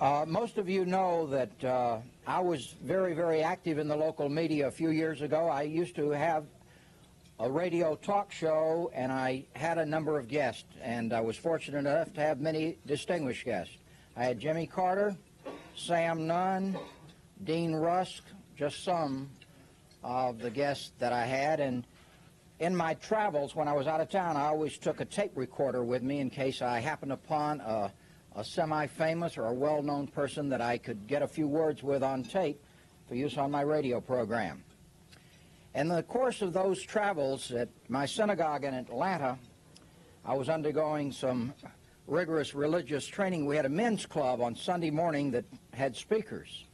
Most of you know that I was very active in the local media a few years ago. I used to have a radio talk show, and I had a number of guests, and I was fortunate enough to have many distinguished guests. I had Jimmy Carter, Sam Nunn, Dean Rusk, just some of the guests that I had. And in my travels, when I was out of town, I always took a tape recorder with me in case I happened upon a semi-famous or a well-known person that I could get a few words with on tape for use on my radio program. In the course of those travels at my synagogue in Atlanta, I was undergoing some rigorous religious training. We had a men's club on Sunday morning that had speakers,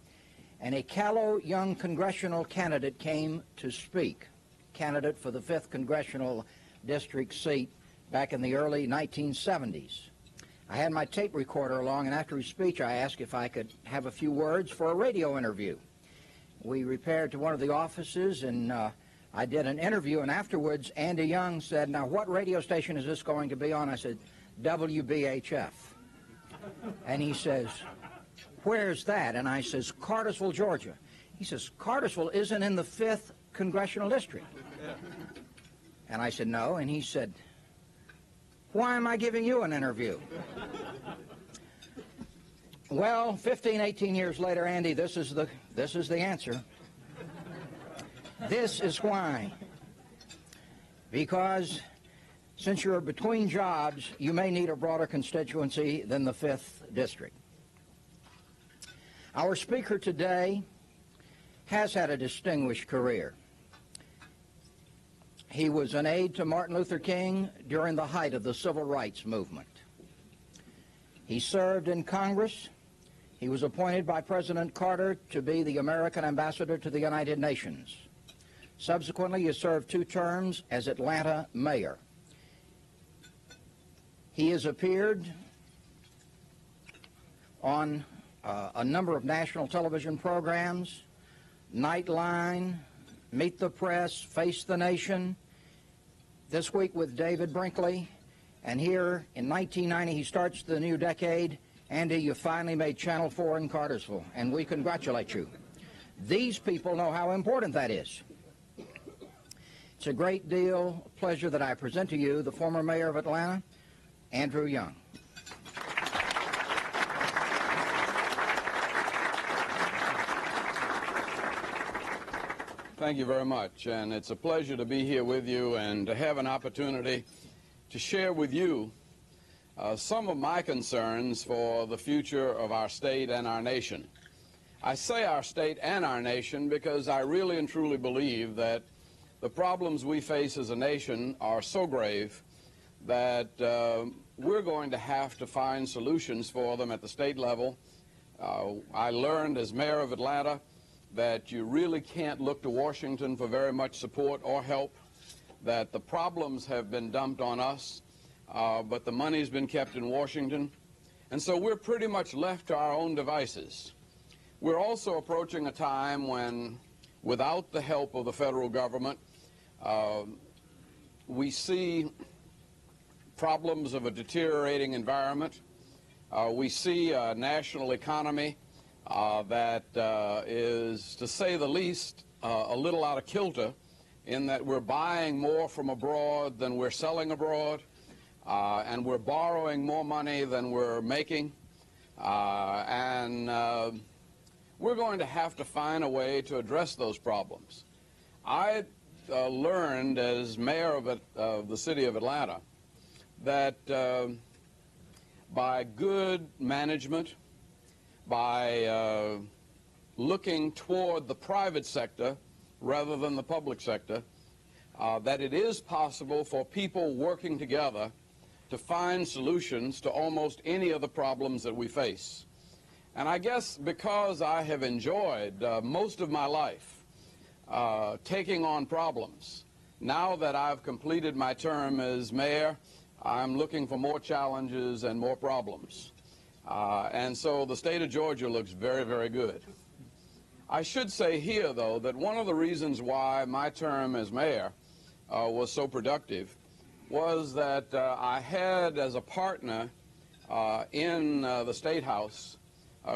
and a callow young congressional candidate came to speak, candidate for the 5th Congressional District seat back in the early 1970s. I had my tape recorder along, and after his speech I asked if I could have a few words for a radio interview. We repaired to one of the offices, and I did an interview, and afterwards Andy Young said, "Now what radio station is this going to be on?" I said, "WBHF." And he says, "Where's that?" And I says, "Cartersville, Georgia." He says, "Cartersville isn't in the 5th Congressional District." And I said, "No." And he said, "Why am I giving you an interview?" Well, 15, 18 years later, Andy, this is the answer. This is why. Because since you're between jobs, you may need a broader constituency than the 5th District. Our speaker today has had a distinguished career. He was an aide to Martin Luther King during the height of the Civil Rights Movement. He served in Congress. He was appointed by President Carter to be the American ambassador to the United Nations. Subsequently, he served 2 terms as Atlanta mayor. He has appeared on a number of national television programs: Nightline, Meet the Press, Face the Nation, This Week with David Brinkley, and here in 1990 he starts the new decade. Andy, you finally made Channel 4 in Cartersville, and we congratulate you. These people know how important that is. It's a great pleasure that I present to you the former mayor of Atlanta, Andrew Young. Thank you very much, and it's a pleasure to be here with you and to have an opportunity to share with you some of my concerns for the future of our state and our nation. I say our state and our nation because I really and truly believe that the problems we face as a nation are so grave that we're going to have to find solutions for them at the state level. I learned as mayor of Atlanta that you really can't look to Washington for very much support or help, that the problems have been dumped on us, but the money's been kept in Washington, and so we're pretty much left to our own devices. We're also approaching a time when, without the help of the federal government, we see problems of a deteriorating environment. We see a national economy that is, to say the least, a little out of kilter, in that we're buying more from abroad than we're selling abroad, and we're borrowing more money than we're making, and we're going to have to find a way to address those problems. I learned as mayor of the city of Atlanta that by good management, by looking toward the private sector rather than the public sector, that it is possible for people working together to find solutions to almost any of the problems that we face. And I guess because I have enjoyed most of my life taking on problems, now that I've completed my term as mayor, I'm looking for more challenges and more problems. And so the state of Georgia looks very, very good. I should say here, though, that one of the reasons why my term as mayor was so productive was that I had as a partner in the State House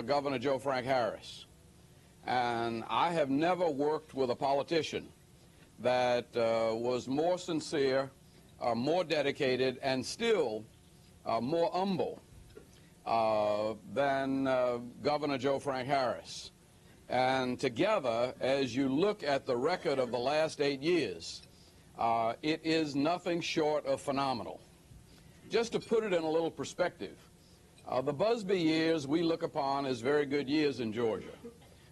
Governor Joe Frank Harris. And I have never worked with a politician that was more sincere, more dedicated, and still more humble than Governor Joe Frank Harris. And together, as you look at the record of the last 8 years, it is nothing short of phenomenal. Just to put it in a little perspective, the Busby years we look upon as very good years in Georgia.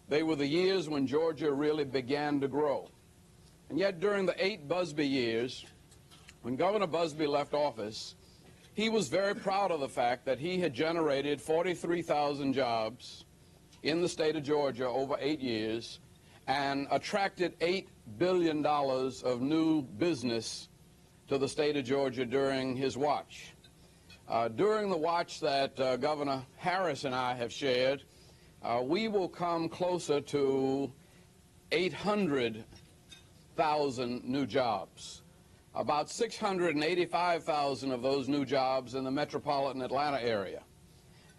They were the years when Georgia really began to grow. And yet during the 8 Busby years, when Governor Busby left office, he was very proud of the fact that he had generated 43,000 jobs in the state of Georgia over 8 years and attracted $8 billion of new business to the state of Georgia during his watch. During the watch that Governor Harris and I have shared, we will come closer to 800,000 new jobs. About 685,000 of those new jobs in the metropolitan Atlanta area.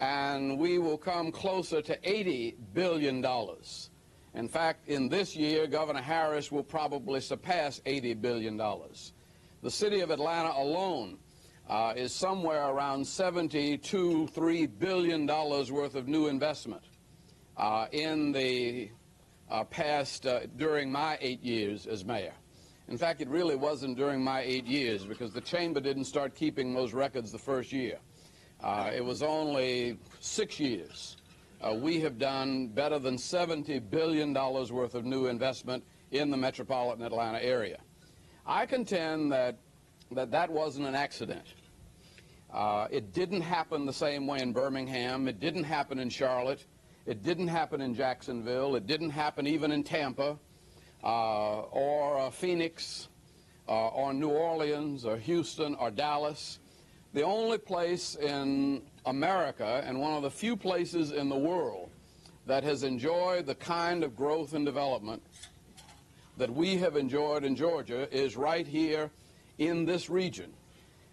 And we will come closer to $80 billion. In fact, in this year, Governor Harris will probably surpass $80 billion. The city of Atlanta alone is somewhere around $73 billion worth of new investment in the past, during my 8 years as mayor. In fact, it really wasn't during my 8 years because the chamber didn't start keeping those records the first year. It was only 6 years. We have done better than $70 billion worth of new investment in the metropolitan Atlanta area. I contend that that wasn't an accident. It didn't happen the same way in Birmingham. It didn't happen in Charlotte. It didn't happen in Jacksonville. It didn't happen even in Tampa or Phoenix or New Orleans or Houston or Dallas. The only place in America and one of the few places in the world that has enjoyed the kind of growth and development that we have enjoyed in Georgia is right here in this region.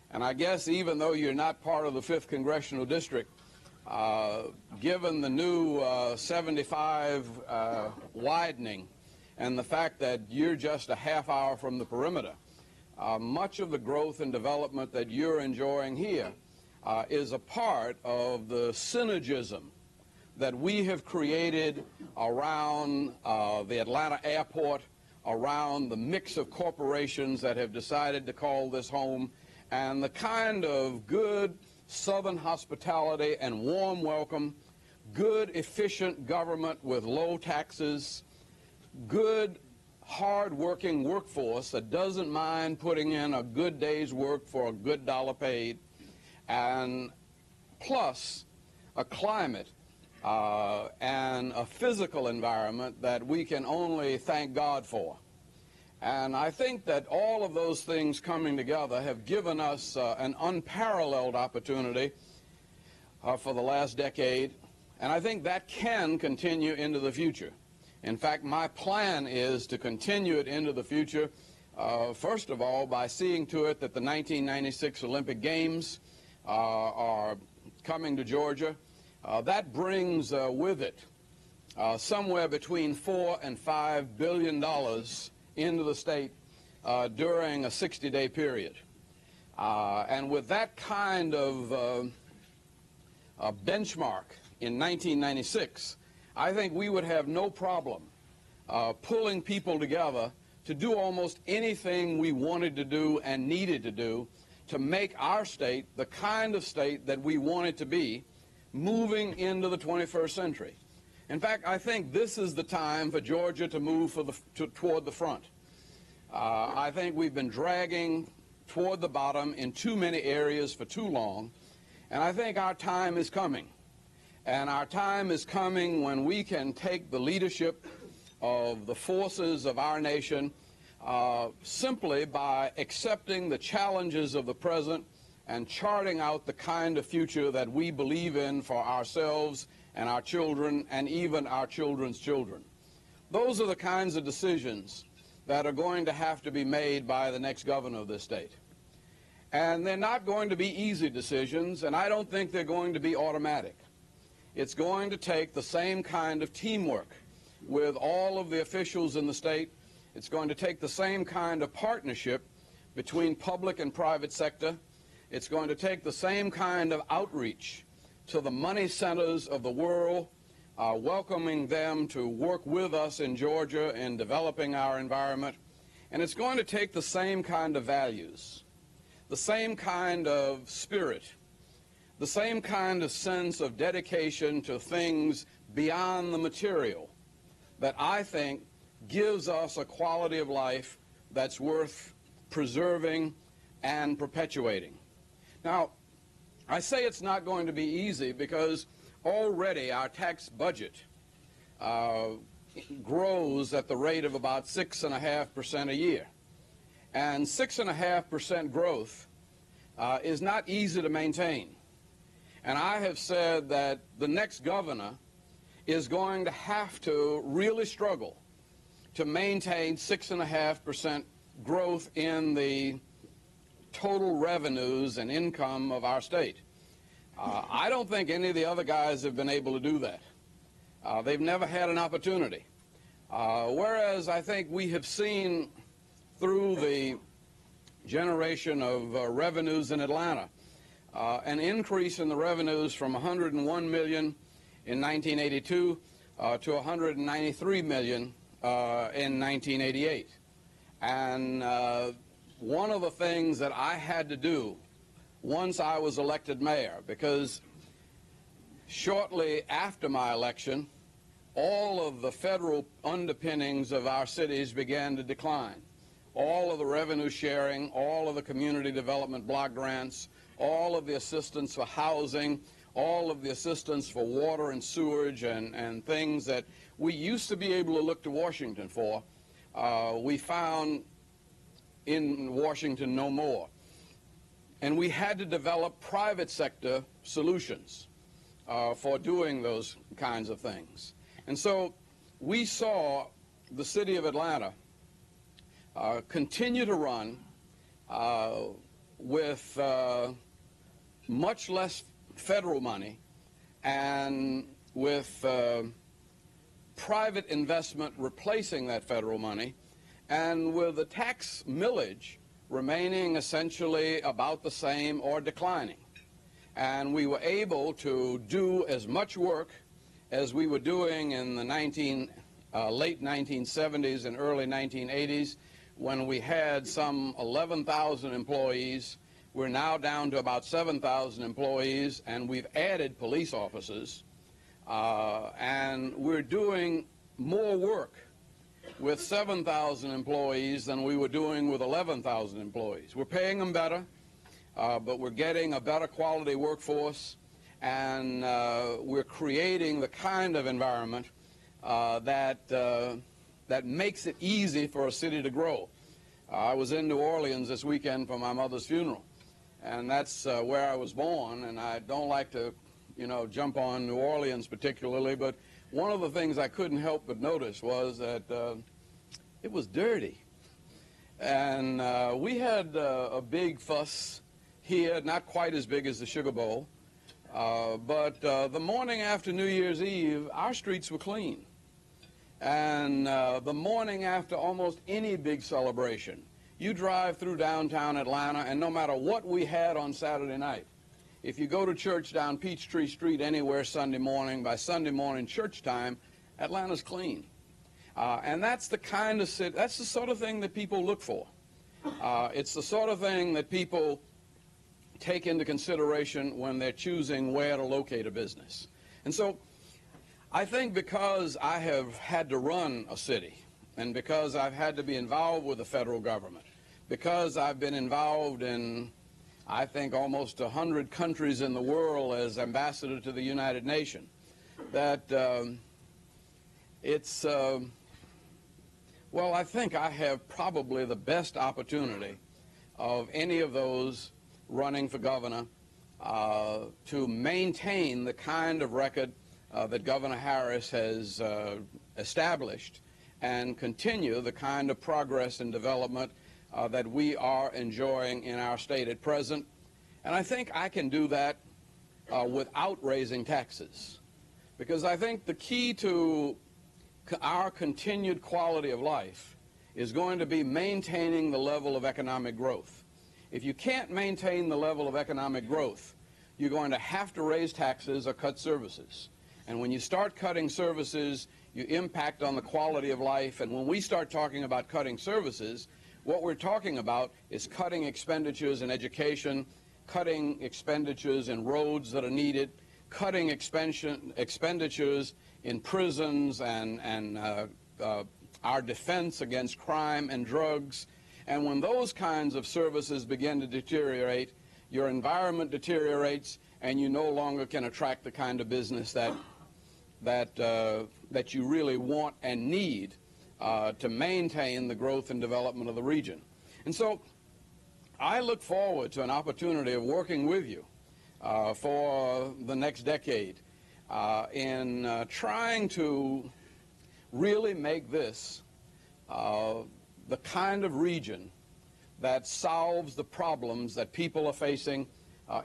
And I guess even though you're not part of the 5th Congressional District, given the new 75 widening and the fact that you're just a half hour from the perimeter, much of the growth and development that you're enjoying here is a part of the synergism that we have created around the Atlanta airport, around the mix of corporations that have decided to call this home, and the kind of good Southern hospitality and warm welcome, good efficient government with low taxes, good hard-working workforce that doesn't mind putting in a good day's work for a good dollar paid, and plus a climate and a physical environment that we can only thank God for. And I think that all of those things coming together have given us an unparalleled opportunity for the last decade, and I think that can continue into the future. In fact, my plan is to continue it into the future, first of all, by seeing to it that the 1996 Olympic Games are coming to Georgia. That brings with it somewhere between $4 and $5 billion into the state during a 60-day period. And with that kind of benchmark in 1996, I think we would have no problem pulling people together to do almost anything we wanted to do and needed to do to make our state the kind of state that we want it to be moving into the 21st century. In fact, I think this is the time for Georgia to move toward the front. I think we've been dragging toward the bottom in too many areas for too long, and I think our time is coming. And our time is coming when we can take the leadership of the forces of our nation simply by accepting the challenges of the present and charting out the kind of future that we believe in for ourselves and our children and even our children's children. Those are the kinds of decisions that are going to have to be made by the next governor of this state. And they're not going to be easy decisions, and I don't think they're going to be automatic. It's going to take the same kind of teamwork with all of the officials in the state. It's going to take the same kind of partnership between public and private sector. It's going to take the same kind of outreach to the money centers of the world, welcoming them to work with us in Georgia in developing our environment. And it's going to take the same kind of values, the same kind of spirit, the same kind of sense of dedication to things beyond the material that I think gives us a quality of life that's worth preserving and perpetuating. Now, I say it's not going to be easy because already our tax budget grows at the rate of about 6.5% a year. And 6.5% growth is not easy to maintain. And I have said that the next governor is going to have to really struggle to maintain 6.5% growth in the total revenues and income of our state. I don't think any of the other guys have been able to do that. They've never had an opportunity. Whereas I think we have seen through the generation of revenues in Atlanta an increase in the revenues from 101 million in 1982 to 193 million in 1988. And one of the things that I had to do once I was elected mayor, because shortly after my election, all of the federal underpinnings of our cities began to decline. All of the revenue sharing, all of the community development block grants, all of the assistance for housing, all of the assistance for water and sewage and things that we used to be able to look to Washington for, we found in Washington no more. And we had to develop private sector solutions for doing those kinds of things. And so we saw the city of Atlanta continue to run with much less federal money and with private investment replacing that federal money, and with the tax millage remaining essentially about the same or declining. And we were able to do as much work as we were doing in the late 1970s and early 1980s, when we had some 11,000 employees. We're now down to about 7,000 employees, and we've added police officers. And we're doing more work with 7,000 employees than we were doing with 11,000 employees. We're paying them better, but we're getting a better quality workforce, and we're creating the kind of environment that makes it easy for a city to grow. I was in New Orleans this weekend for my mother's funeral, and that's where I was born, and I don't like to, jump on New Orleans particularly, but one of the things I couldn't help but notice was that it was dirty. And we had a big fuss here, not quite as big as the Sugar Bowl, but the morning after New Year's Eve, our streets were clean. And the morning after almost any big celebration, you drive through downtown Atlanta, and no matter what we had on Saturday night, if you go to church down Peachtree Street anywhere Sunday morning, by Sunday morning church time, Atlanta's clean. And that's the kind of city, that's the sort of thing that people look for. It's the sort of thing that people take into consideration when they're choosing where to locate a business. And so I think because I have had to run a city, and because I've had to be involved with the federal government, because I've been involved in, I think, almost 100 countries in the world as ambassador to the United Nations, that well, I think I have probably the best opportunity of any of those running for governor to maintain the kind of record that Governor Harris has established, and continue the kind of progress and development that we are enjoying in our state at present. And I think I can do that without raising taxes. because I think the key to our continued quality of life is going to be maintaining the level of economic growth. If you can't maintain the level of economic growth, you're going to have to raise taxes or cut services. And when you start cutting services, you impact on the quality of life. And when we start talking about cutting services, what we're talking about is cutting expenditures in education, cutting expenditures in roads that are needed, cutting expenditures in prisons and our defense against crime and drugs. And when those kinds of services begin to deteriorate, your environment deteriorates, and you no longer can attract the kind of business that you really want and need to maintain the growth and development of the region. And so I look forward to an opportunity of working with you for the next decade in trying to really make this the kind of region that solves the problems that people are facing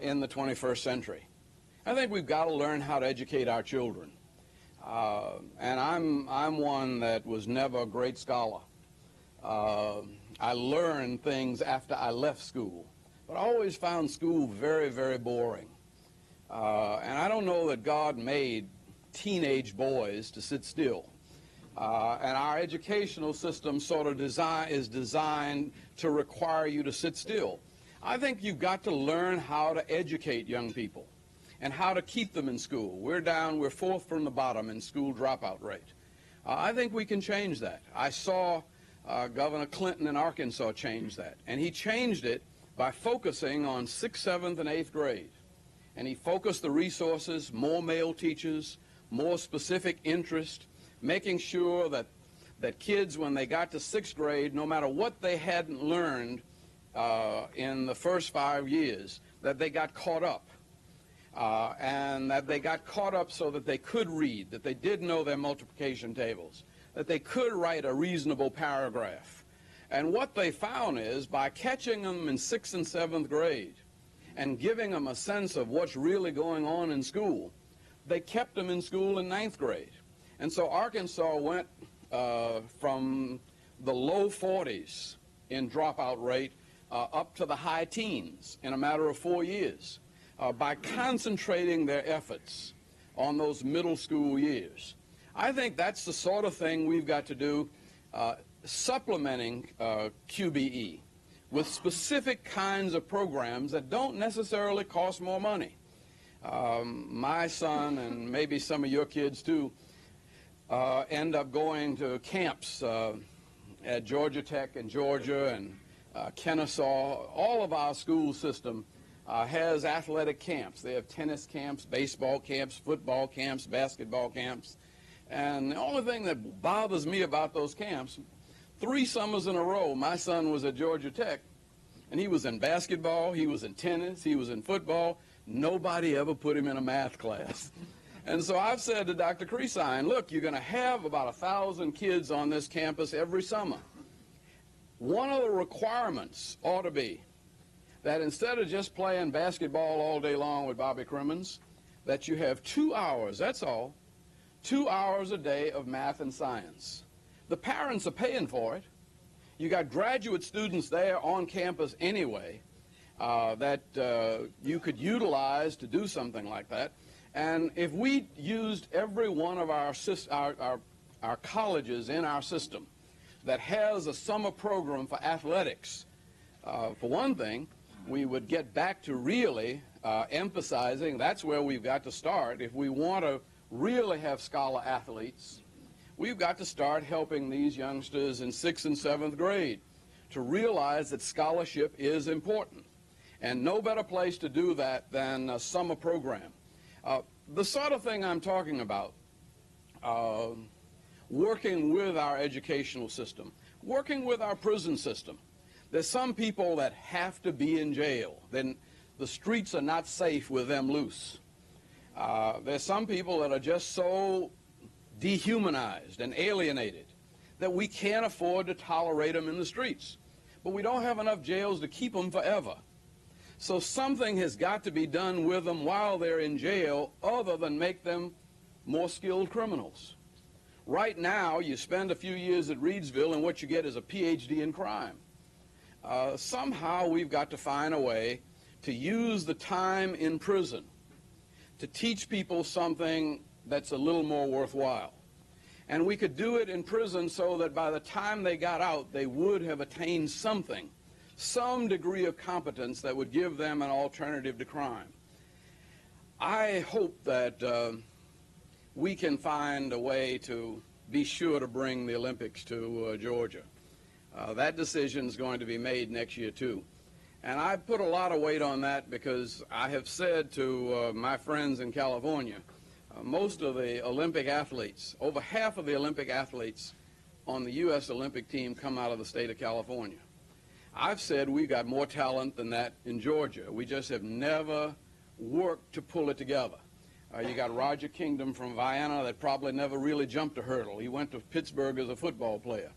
in the 21st century. I think we've got to learn how to educate our children. And I'm one that was never a great scholar. I learned things after I left school, but I always found school very, very boring. And I don't know that God made teenage boys to sit still. And our educational system sort of is designed to require you to sit still. I think you've got to learn how to educate young people and how to keep them in school. We're fourth from the bottom in school dropout rate. I think we can change that. I saw Governor Clinton in Arkansas change that, and he changed it by focusing on 6th, 7th, and 8th grade. And he focused the resources, more male teachers, more specific interest, making sure that kids, when they got to 6th grade, no matter what they hadn't learned in the first 5 years, that they got caught up. And that they got caught up so that they could read, that they did know their multiplication tables, that they could write a reasonable paragraph. And what they found is, by catching them in 6th and 7th grade and giving them a sense of what's really going on in school, they kept them in school in 9th grade. And so Arkansas went from the low 40s in dropout rate up to the high teens in a matter of 4 years by concentrating their efforts on those middle school years. I think that's the sort of thing we've got to do, supplementing QBE with specific kinds of programs that don't necessarily cost more money. My son, and maybe some of your kids too, end up going to camps at Georgia Tech in Georgia and Kennesaw. All of our school system has athletic camps. They have tennis camps, baseball camps, football camps, basketball camps. And the only thing that bothers me about those camps, 3 summers in a row, my son was at Georgia Tech, and he was in basketball, he was in tennis, he was in football. Nobody ever put him in a math class. And so I've said to Dr. Creasine, look, you're going to have about 1,000 kids on this campus every summer. One of the requirements ought to be that instead of just playing basketball all day long with Bobby Crimmins, that you have 2 hours, that's all, 2 hours a day of math and science. The parents are paying for it. You got graduate students there on campus anyway that you could utilize to do something like that. And if we used every one of our colleges in our system that has a summer program for athletics, for one thing, we would get back to really emphasizing, that's where we've got to start. If we want to really have scholar athletes, we've got to start helping these youngsters in 6th and 7th grade to realize that scholarship is important. And no better place to do that than a summer program. The sort of thing I'm talking about, working with our educational system, working with our prison system. There's some people that have to be in jail. Then the streets are not safe with them loose. There's some people that are just so dehumanized and alienated that we can't afford to tolerate them in the streets. But we don't have enough jails to keep them forever. So something has got to be done with them while they're in jail other than make them more skilled criminals. Right now, you spend a few years at Reidsville, and what you get is a PhD in crime. Somehow we've got to find a way to use the time in prison to teach people something that's a little more worthwhile. And we could do it in prison so that by the time they got out, they would have attained something, some degree of competence that would give them an alternative to crime. I hope that we can find a way to be sure to bring the Olympics to Georgia. That decision is going to be made next year, too. And I put a lot of weight on that because I have said to my friends in California, most of the Olympic athletes, over half of the Olympic athletes on the U.S. Olympic team come out of the state of California. I've said we've got more talent than that in Georgia. We just have never worked to pull it together. You got Roger Kingdom from Vienna that probably never really jumped a hurdle. He went to Pittsburgh as a football player.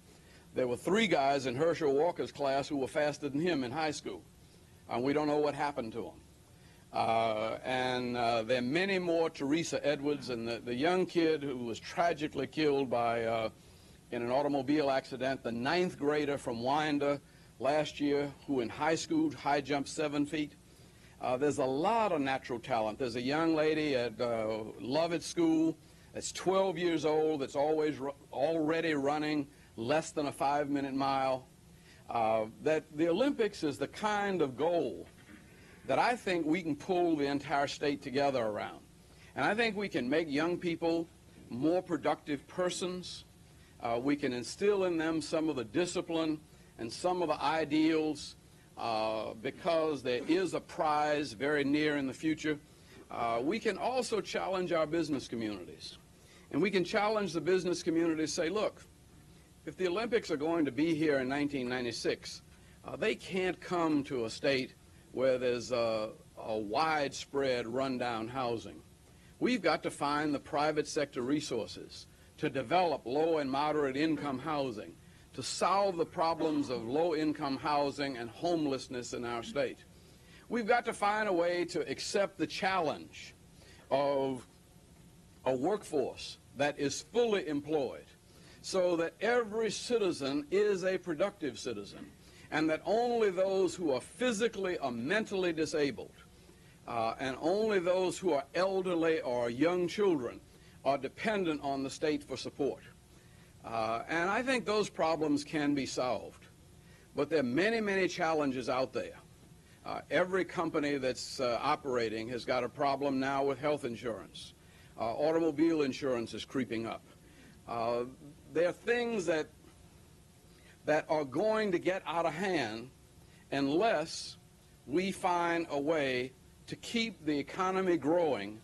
There were 3 guys in Herschel Walker's class who were faster than him in high school. We don't know what happened to them. There are many more. Teresa Edwards, and the young kid who was tragically killed by in an automobile accident, the 9th grader from Winder last year, who in high school high jumped 7 feet. There's a lot of natural talent. There's a young lady at Lovett School that's 12 years old that's already running less than a 5-minute mile. That the Olympics is the kind of goal that I think we can pull the entire state together around. And I think we can make young people more productive persons. We can instill in them some of the discipline and some of the ideals because there is a prize very near in the future. We can also challenge our business communities. And we can challenge the business community to say, look, if the Olympics are going to be here in 1996, they can't come to a state where there's a widespread rundown housing. We've got to find the private sector resources to develop low and moderate income housing, to solve the problems of low income housing and homelessness in our state. We've got to find a way to accept the challenge of a workforce that is fully employed, so that every citizen is a productive citizen, and that only those who are physically or mentally disabled and only those who are elderly or young children are dependent on the state for support. And I think those problems can be solved. But there are many, many challenges out there. Every company that's operating has got a problem now with health insurance. Automobile insurance is creeping up. There are things that are going to get out of hand unless we find a way to keep the economy growing,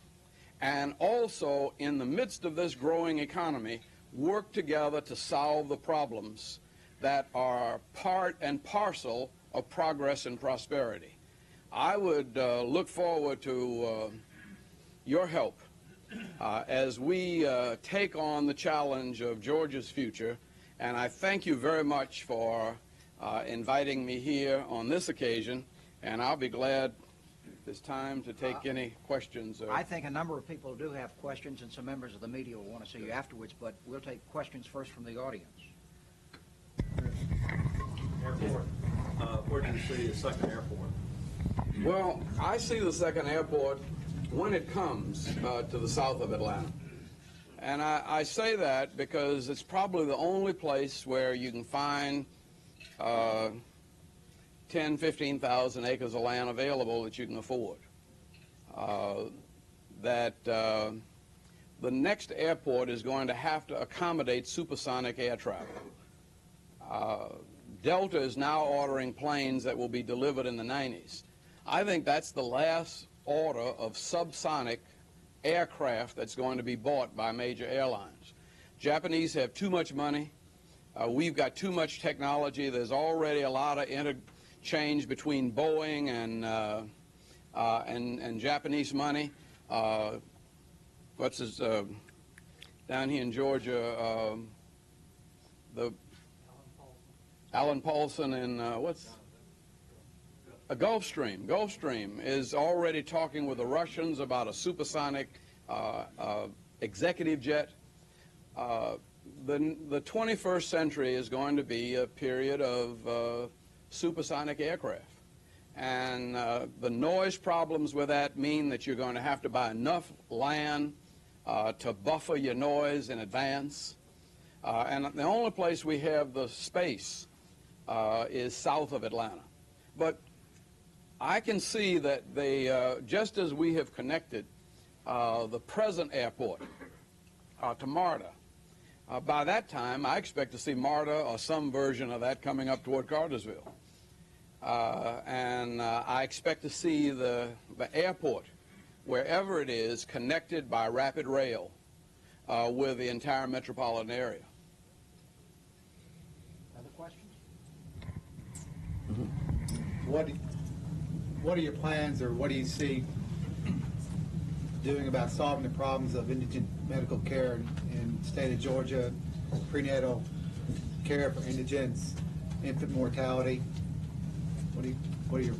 and also in the midst of this growing economy work together to solve the problems that are part and parcel of progress and prosperity. I would look forward to your help as we take on the challenge of Georgia's future, and I thank you very much for inviting me here on this occasion, and I'll be glad it's time to take any questions. I think a number of people do have questions, and some members of the media will want to see you afterwards, but we'll take questions first from the audience. Airport. Where do you see the second airport? Well, I see the second airport when it comes to the south of Atlanta. And I say that because it's probably the only place where you can find 10, 15,000 acres of land available that you can afford. The next airport is going to have to accommodate supersonic air travel. Delta is now ordering planes that will be delivered in the 90s. I think that's the last order of subsonic aircraft that's going to be bought by major airlines. Japanese have too much money. We've got too much technology. There's already a lot of interchange between Boeing and Japanese money. What's his down here in Georgia? The Alan Paulson and what's Gulfstream. Gulfstream is already talking with the Russians about a supersonic executive jet. The 21st century is going to be a period of supersonic aircraft. And the noise problems with that mean that you're going to have to buy enough land to buffer your noise in advance. And the only place we have the space is south of Atlanta. But I can see that they, just as we have connected the present airport to MARTA, by that time I expect to see MARTA or some version of that coming up toward Cartersville. And I expect to see the airport, wherever it is, connected by rapid rail with the entire metropolitan area. Other questions? What are your plans, or what do you see doing about solving the problems of indigent medical care in the state of Georgia, prenatal care for indigents, infant mortality? What are your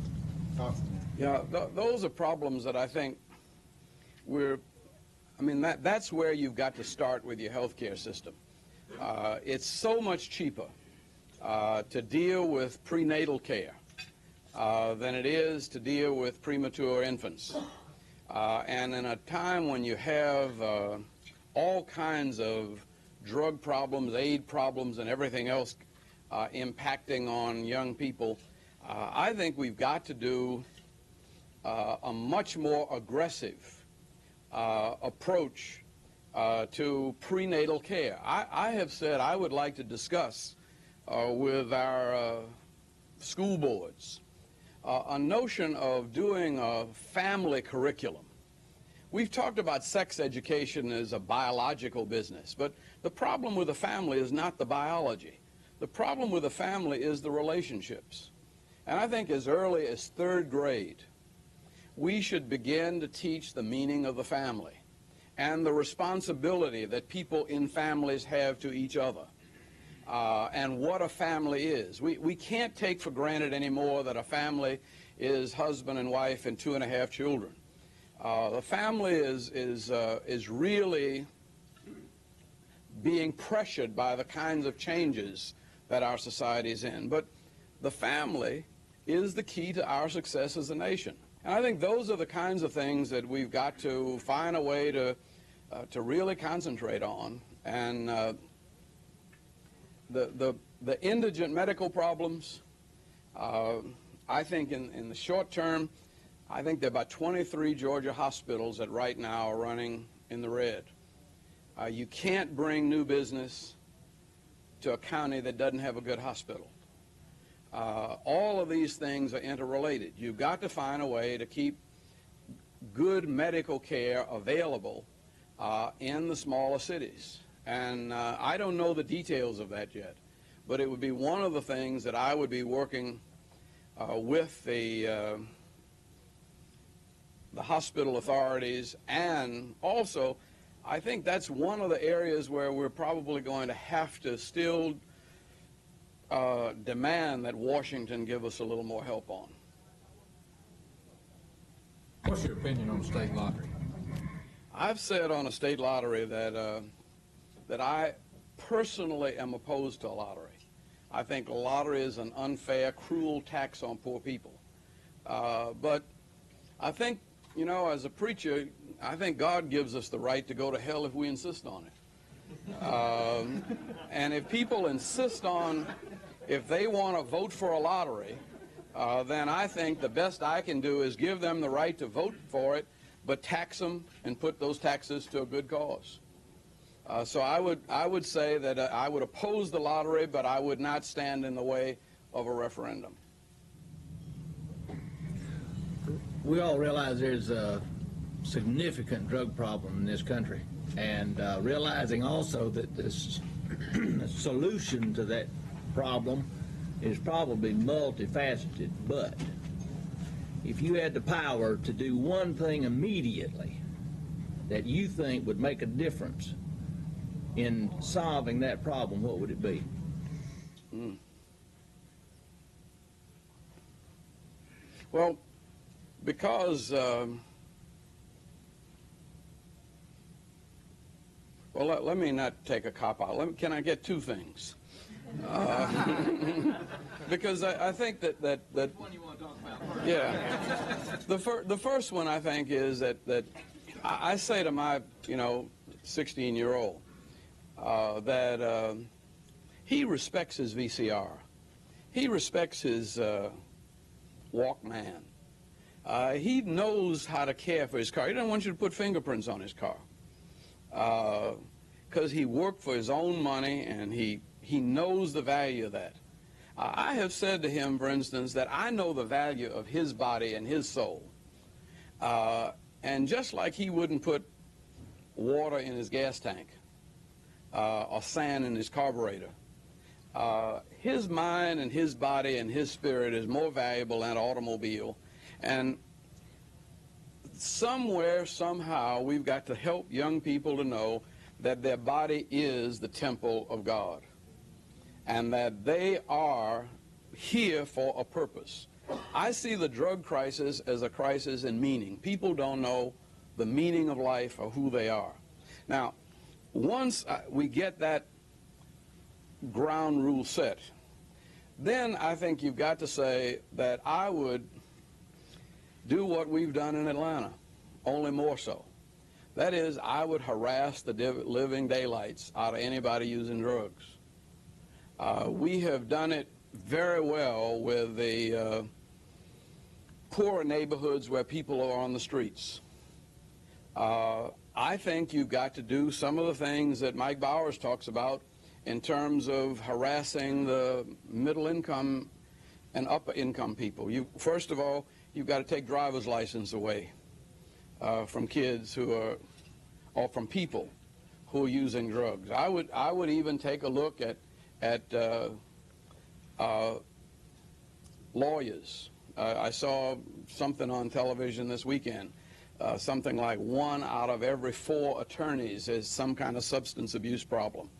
thoughts on that? Yeah, those are problems that I think that's where you've got to start with your healthcare system. It's so much cheaper to deal with prenatal care than it is to deal with premature infants. And in a time when you have all kinds of drug problems, aid problems, and everything else impacting on young people, I think we've got to do a much more aggressive approach to prenatal care. I have said I would like to discuss with our school boards a notion of doing a family curriculum. We've talked about sex education as a biological business, but the problem with a family is not the biology. The problem with a family is the relationships. And I think as early as 3rd grade, we should begin to teach the meaning of the family and the responsibility that people in families have to each other, and what a family is. We can't take for granted anymore that a family is husband and wife and 2.5 children. The family is really being pressured by the kinds of changes that our society is in. But the family is the key to our success as a nation. And I think those are the kinds of things that we've got to find a way to really concentrate on. And the indigent medical problems, I think in the short term, I think there are about 23 Georgia hospitals that right now are running in the red. You can't bring new business to a county that doesn't have a good hospital. All of these things are interrelated. You've got to find a way to keep good medical care available in the smaller cities. And I don't know the details of that yet, but it would be one of the things that I would be working with the hospital authorities. And also, I think that's one of the areas where we're probably going to have to still demand that Washington give us a little more help on. What's your opinion on the state lottery? I've said on a state lottery that that I personally am opposed to a lottery. I think a lottery is an unfair, cruel tax on poor people. But I think, you know, as a preacher, I think God gives us the right to go to hell if we insist on it. And if people insist on, if they want to vote for a lottery, then I think the best I can do is give them the right to vote for it, but tax them and put those taxes to a good cause. So I would say that I would oppose the lottery, but I would not stand in the way of a referendum. We all realize there's a significant drug problem in this country, and realizing also that this solution to that problem is probably multifaceted. But if you had the power to do one thing immediately that you think would make a difference in solving that problem, what would it be? Well, because Well, let me not take a cop-out. Can I get two things? Because I think that Which one you want to talk about first? yeah, the first one I think is that I say to my 16-year-old that he respects his VCR, he respects his Walkman, he knows how to care for his car. He doesn't want you to put fingerprints on his car because he worked for his own money and he knows the value of that. I have said to him, for instance, that I know the value of his body and his soul. And just like he wouldn't put water in his gas tank or sand in his carburetor, his mind and his body and his spirit is more valuable than an automobile. And somewhere, somehow, we've got to help young people to know that their body is the temple of God, and that they are here for a purpose. I see the drug crisis as a crisis in meaning. People don't know the meaning of life or who they are. Now, once we get that ground rule set, then I think you've got to say that I would do what we've done in Atlanta, only more so. That is, I would harass the living daylights out of anybody using drugs. We have done it very well with the poorer neighborhoods where people are on the streets. I think you've got to do some of the things that Mike Bowers talks about in terms of harassing the middle income and upper income people. First of all, you've got to take driver's license away from kids who are, or from people who are using drugs. I would even take a look at lawyers. I saw something on television this weekend. Something like 1 out of every 4 attorneys has some kind of substance abuse problem.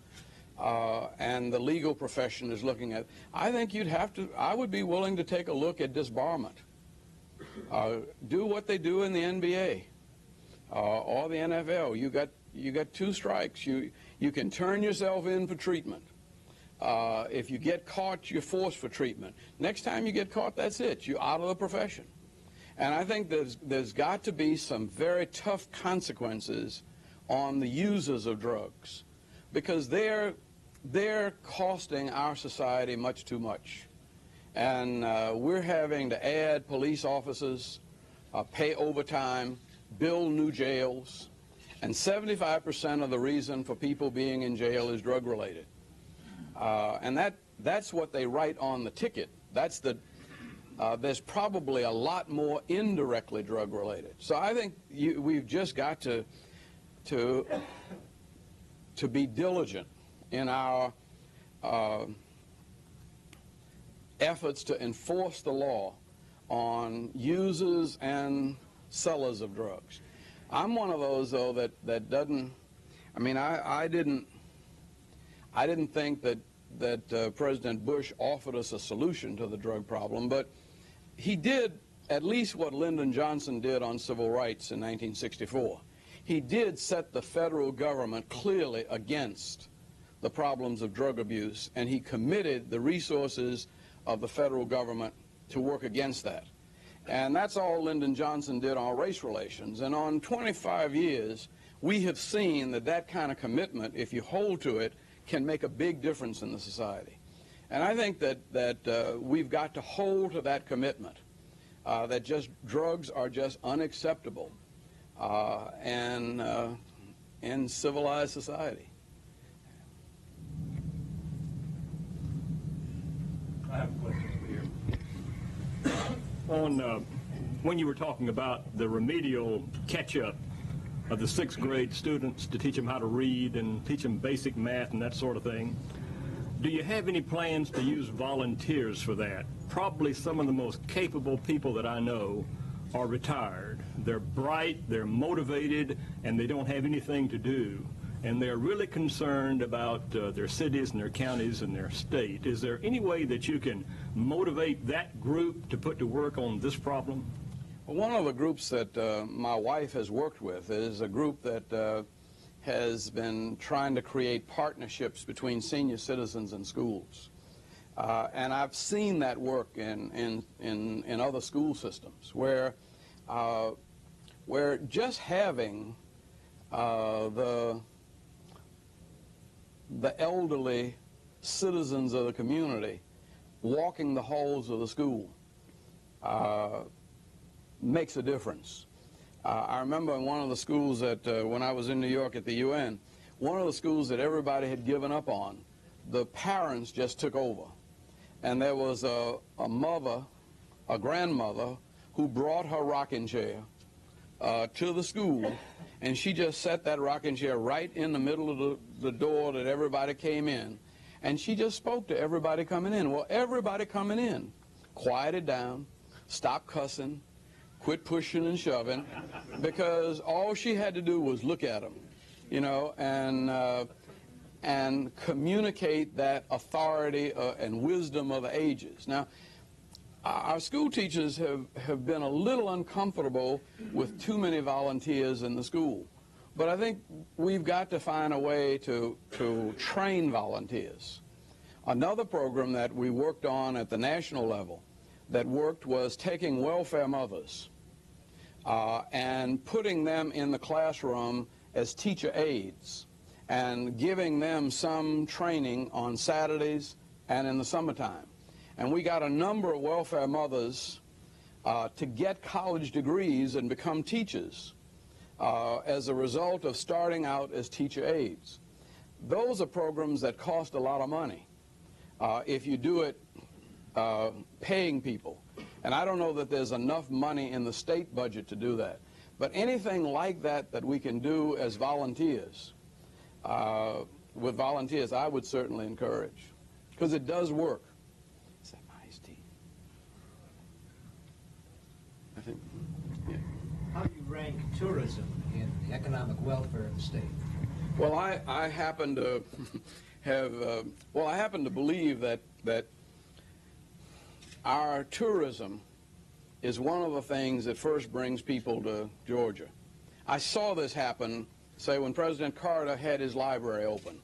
And the legal profession is looking at. I think I would be willing to take a look at disbarment. Do what they do in the NBA or the NFL. You got 2 strikes. You can turn yourself in for treatment. If you get caught, you're forced for treatment. Next time you get caught, that's it. You're out of the profession. And I think there's got to be some very tough consequences on the users of drugs, because they're costing our society much too much. And we're having to add police officers, pay overtime, build new jails, and 75% of the reason for people being in jail is drug-related. And that's what they write on the ticket. There's probably a lot more indirectly drug-related. So I think we've just got to be diligent in our efforts to enforce the law on users and sellers of drugs. I'm one of those, though, that doesn't. I mean, I didn't think that President Bush offered us a solution to the drug problem, but he did at least what Lyndon Johnson did on civil rights in 1964. He did set the federal government clearly against the problems of drug abuse, and he committed the resources of the federal government to work against that. And that's all Lyndon Johnson did on race relations. And on 25 years, we have seen that kind of commitment, if you hold to it, can make a big difference in the society. And I think that we've got to hold to that commitment, that just drugs are just unacceptable in civilized society. I have a question over here. When you were talking about the remedial catch-up of the 6th grade students to teach them how to read and teach them basic math and that sort of thing, do you have any plans to use volunteers for that? Probably some of the most capable people that I know are retired. They're bright, they're motivated, and they don't have anything to do. And they're really concerned about their cities and their counties and their state. Is there any way that you can motivate that group to put to work on this problem? Well, one of the groups that my wife has worked with is a group that has been trying to create partnerships between senior citizens and schools. And I've seen that work in other school systems where just having the elderly citizens of the community walking the halls of the school makes a difference. I remember in one of the schools that when I was in New York at the UN, one of the schools that everybody had given up on, the parents just took over. And there was a mother, a grandmother, who brought her rocking chair to the school, and she just set that rocking chair right in the middle of the door that everybody came in, and she just spoke to everybody coming in. Well, everybody coming in quieted down, stopped cussing, quit pushing and shoving, because all she had to do was look at them, you know, and communicate that authority and wisdom of the ages. Now, our school teachers have been a little uncomfortable with too many volunteers in the school. But I think we've got to find a way to train volunteers. Another program that we worked on at the national level that worked was taking welfare mothers and putting them in the classroom as teacher aides and giving them some training on Saturdays and in the summertime. And we got a number of welfare mothers to get college degrees and become teachers as a result of starting out as teacher aides. Those are programs that cost a lot of money if you do it paying people. And I don't know that there's enough money in the state budget to do that. But anything like that that we can do as volunteers, with volunteers, I would certainly encourage, because it does work. Is that iced tea? I think, yeah. How do you rank tourism in the economic welfare of the state? Well, I happen to have, I happen to believe that our tourism is one of the things that first brings people to Georgia. I saw this happen, say, when President Carter had his library open.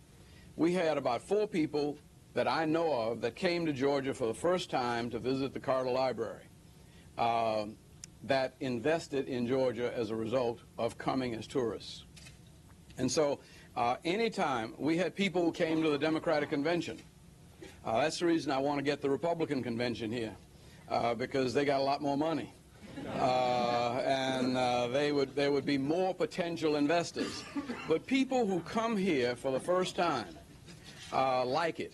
We had about 4 people that I know of that came to Georgia for the first time to visit the Carter Library that invested in Georgia as a result of coming as tourists. And so anytime we had people who came to the Democratic Convention, that's the reason I want to get the Republican Convention here, because they got a lot more money. And they would be more potential investors. But people who come here for the first time like it.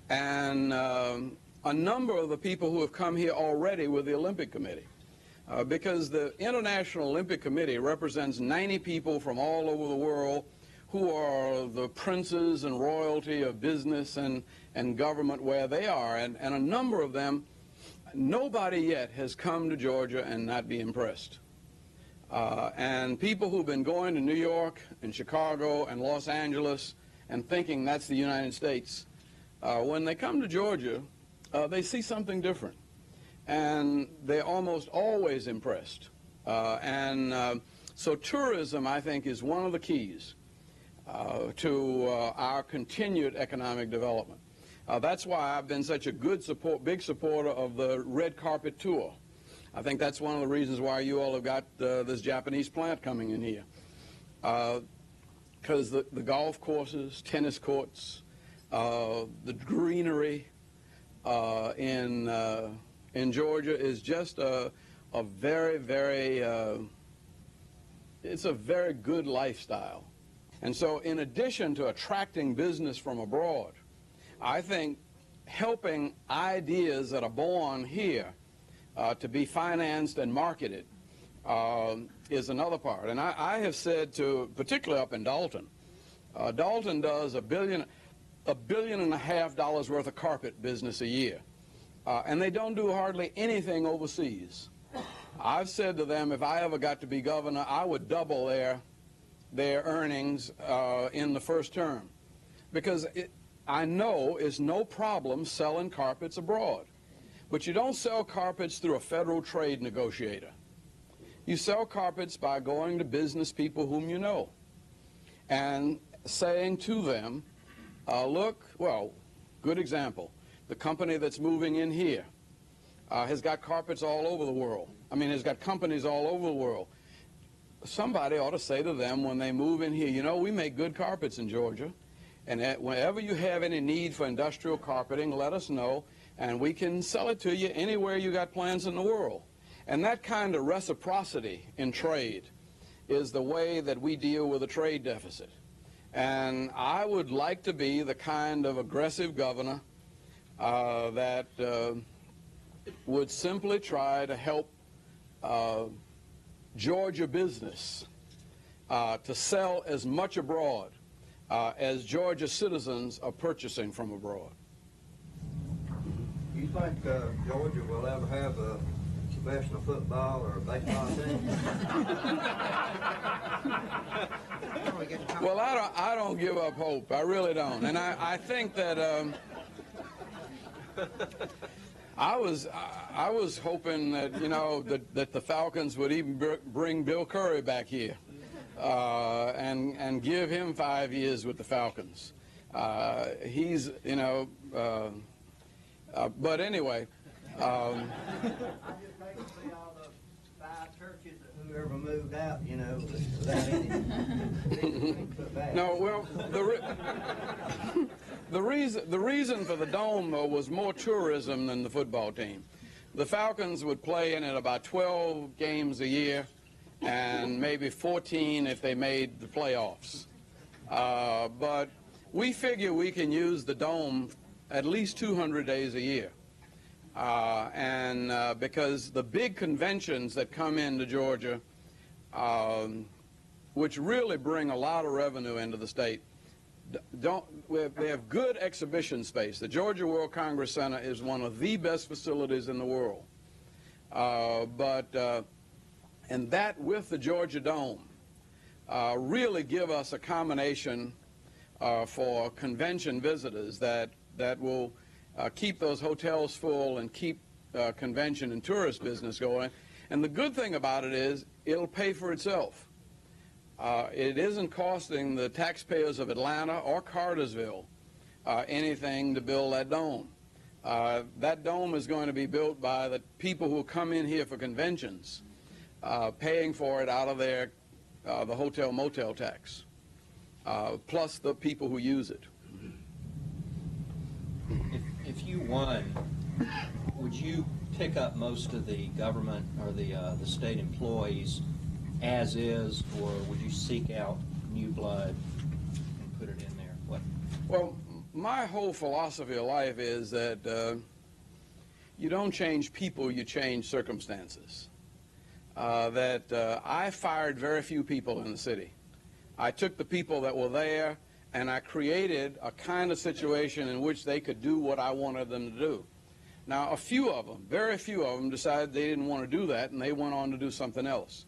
And a number of the people who have come here already with the Olympic Committee, because the International Olympic Committee represents 90 people from all over the world who are the princes and royalty of business and government where they are. And a number of them, nobody yet has come to Georgia and not be impressed. And people who've been going to New York and Chicago and Los Angeles and thinking that's the United States, when they come to Georgia, they see something different. And they're almost always impressed. So tourism, I think, is one of the keys to our continued economic development. That's why I've been such a big supporter of the red carpet tour. I think that's one of the reasons why you all have got this Japanese plant coming in here. Because the golf courses, tennis courts, the greenery in Georgia is just a very, very, it's a very good lifestyle. And so in addition to attracting business from abroad, I think helping ideas that are born here to be financed and marketed is another part. And I have said to, particularly up in Dalton, Dalton does $1.5 billion worth of carpet business a year. And they don't do hardly anything overseas. I've said to them, if I ever got to be governor, I would double their earnings in the first term. Because I know it's no problem selling carpets abroad. But you don't sell carpets through a federal trade negotiator. You sell carpets by going to business people whom you know. and saying to them, look, well, good example, the company that's moving in here has got carpets all over the world. I mean, has got companies all over the world. Somebody ought to say to them when they move in here, you know, we make good carpets in Georgia, and whenever you have any need for industrial carpeting, let us know, and we can sell it to you anywhere you got plans in the world. And that kind of reciprocity in trade is the way that we deal with a trade deficit. And I would like to be the kind of aggressive governor that would simply try to help Georgia business to sell as much abroad as Georgia citizens are purchasing from abroad. Do you think Georgia will ever have a professional football or a baseball team? Well, I don't give up hope. I really don't. And I think that I was hoping that, you know, that the Falcons would even bring Bill Curry back here and give him 5 years with the Falcons. He's, you know, but anyway. I just hate to see all the 5 churches that whoever moved out, you know, without any. No, well, the reason for the dome, though, was more tourism than the football team. The Falcons would play in it about 12 games a year, and maybe 14 if they made the playoffs. But we figure we can use the dome at least 200 days a year. Because the big conventions that come into Georgia, which really bring a lot of revenue into the state, they have good exhibition space. The Georgia World Congress Center is one of the best facilities in the world. And that with the Georgia Dome really give us a combination for convention visitors that will keep those hotels full and keep convention and tourist business going. And the good thing about it is it'll pay for itself. It isn't costing the taxpayers of Atlanta or Cartersville anything to build that dome. That dome is going to be built by the people who come in here for conventions, paying for it out of their the hotel motel tax, plus the people who use it. If you won, would you pick up most of the government or the state employees as is, or would you seek out new blood and put it in there? What? Well, my whole philosophy of life is that you don't change people, you change circumstances. I fired very few people in the city. I took the people that were there and I created a kind of situation in which they could do what I wanted them to do. Now, a few of them, very few of them, decided they didn't want to do that, and they went on to do something else.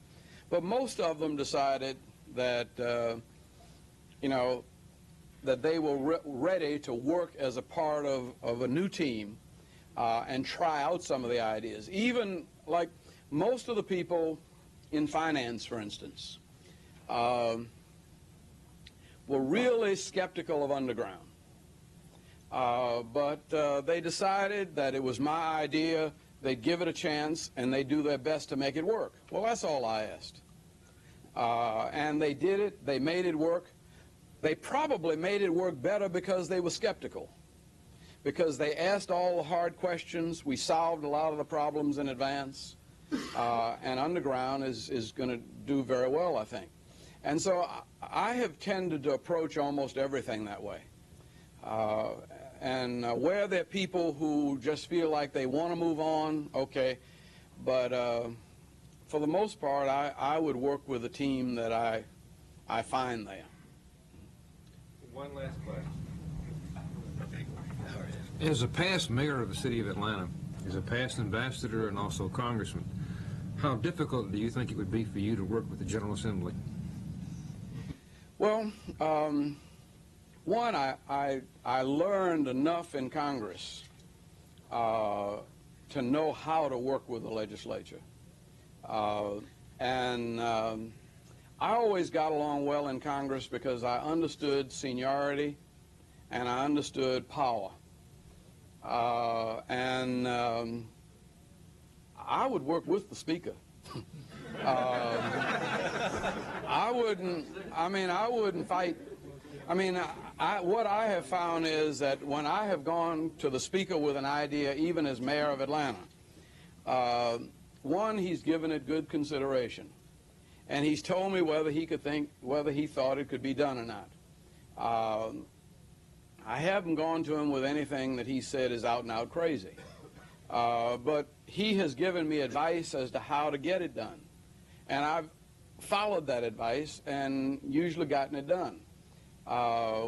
But most of them decided that, you know, that they were ready to work as a part of a new team and try out some of the ideas. Even, like, most of the people in finance, for instance, were really skeptical of underground. But they decided that it was my idea, they'd give it a chance, and they'd do their best to make it work. Well, that's all I asked. And they did it, they made it work. They probably made it work better because they were skeptical. Because they asked all the hard questions, we solved a lot of the problems in advance, and underground is going to do very well, I think. And so I have tended to approach almost everything that way. Where there are people who just feel like they want to move on, okay, but for the most part, I would work with a team that I find there. One last question. As a past mayor of the city of Atlanta, as a past ambassador and also congressman, how difficult do you think it would be for you to work with the General Assembly? Well, one, I learned enough in Congress to know how to work with the legislature. I always got along well in Congress because I understood seniority and I understood power. I would work with the Speaker. I wouldn't fight. What I have found is that when I have gone to the Speaker with an idea, even as mayor of Atlanta, one, he's given it good consideration. And he's told me whether he thought it could be done or not. I haven't gone to him with anything that he said is out and out crazy. But he has given me advice as to how to get it done. And I've followed that advice and usually gotten it done.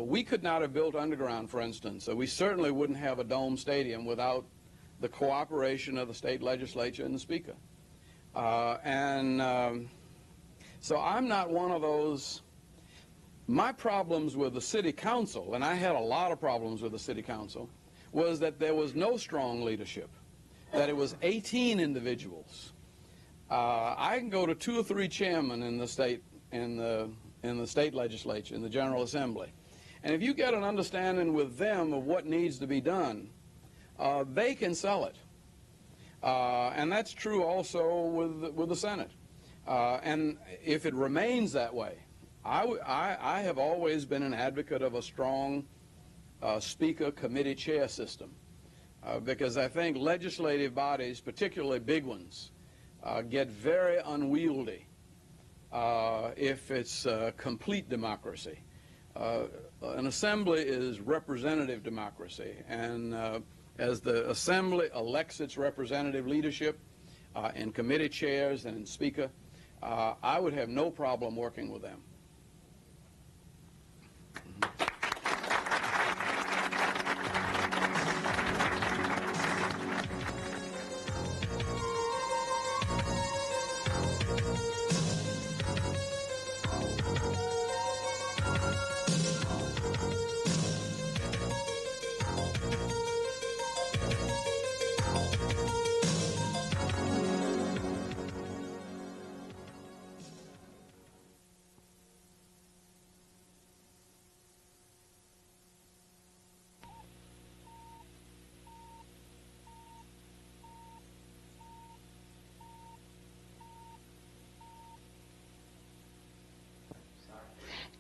We could not have built underground, for instance, so we certainly wouldn't have a dome stadium without the cooperation of the state legislature and the Speaker. So I'm not one of those. My problems with the city council, and I had a lot of problems with the city council, was that there was no strong leadership, that it was 18 individuals. I can go to 2 or 3 chairmen in the state legislature, in the General Assembly, and if you get an understanding with them of what needs to be done, they can sell it. And that's true also with the Senate. And if it remains that way, I have always been an advocate of a strong Speaker committee chair system, because I think legislative bodies, particularly big ones, get very unwieldy if it's complete democracy. An assembly is representative democracy, and as the assembly elects its representative leadership in committee chairs and in Speaker, I would have no problem working with them.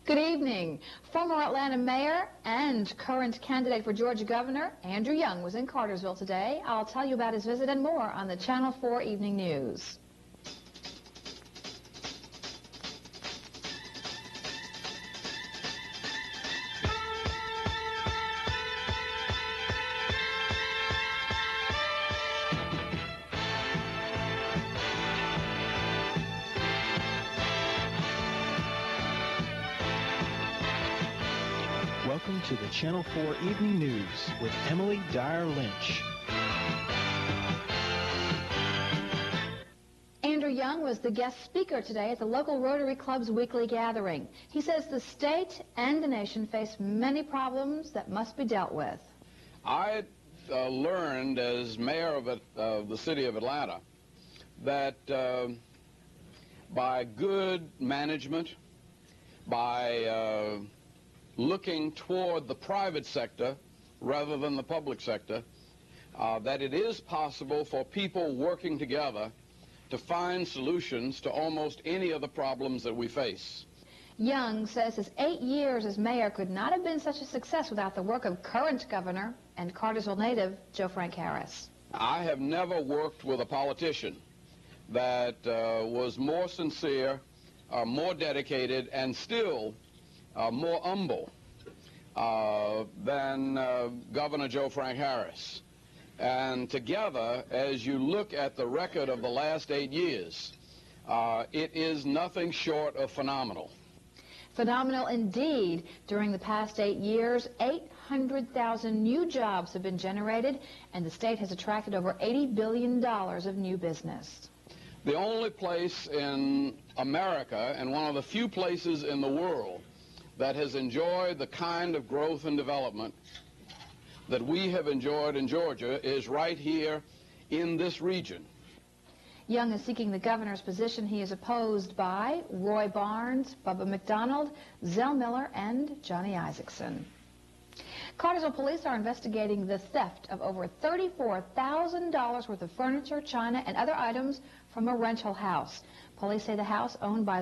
Good evening. Former Atlanta mayor and current candidate for Georgia governor, Andrew Young, was in Cartersville today. I'll tell you about his visit and more on the Channel 4 Evening News. Welcome to the Channel 4 Evening News with Emily Dyer Lynch. Andrew Young was the guest speaker today at the local Rotary Club's weekly gathering. He says the state and the nation face many problems that must be dealt with. I learned as mayor of the city of Atlanta that by good management, by looking toward the private sector rather than the public sector, that it is possible for people working together to find solutions to almost any of the problems that we face. Young says his 8 years as mayor could not have been such a success without the work of current governor and Cartersville native Joe Frank Harris. I have never worked with a politician that was more sincere, more dedicated, and still more humble than Governor Joe Frank Harris. And together, as you look at the record of the last 8 years, it is nothing short of phenomenal. Phenomenal indeed. During the past 8 years, 800,000 new jobs have been generated, and the state has attracted over $80 billion of new business. The only place in America, and one of the few places in the world, that has enjoyed the kind of growth and development that we have enjoyed in Georgia is right here in this region. Young is seeking the governor's position. He is opposed by Roy Barnes, Bubba McDonald, Zell Miller, and Johnny Isaacson. Cartersville police are investigating the theft of over $34,000 worth of furniture, china, and other items from a rental house. Police say the house, owned by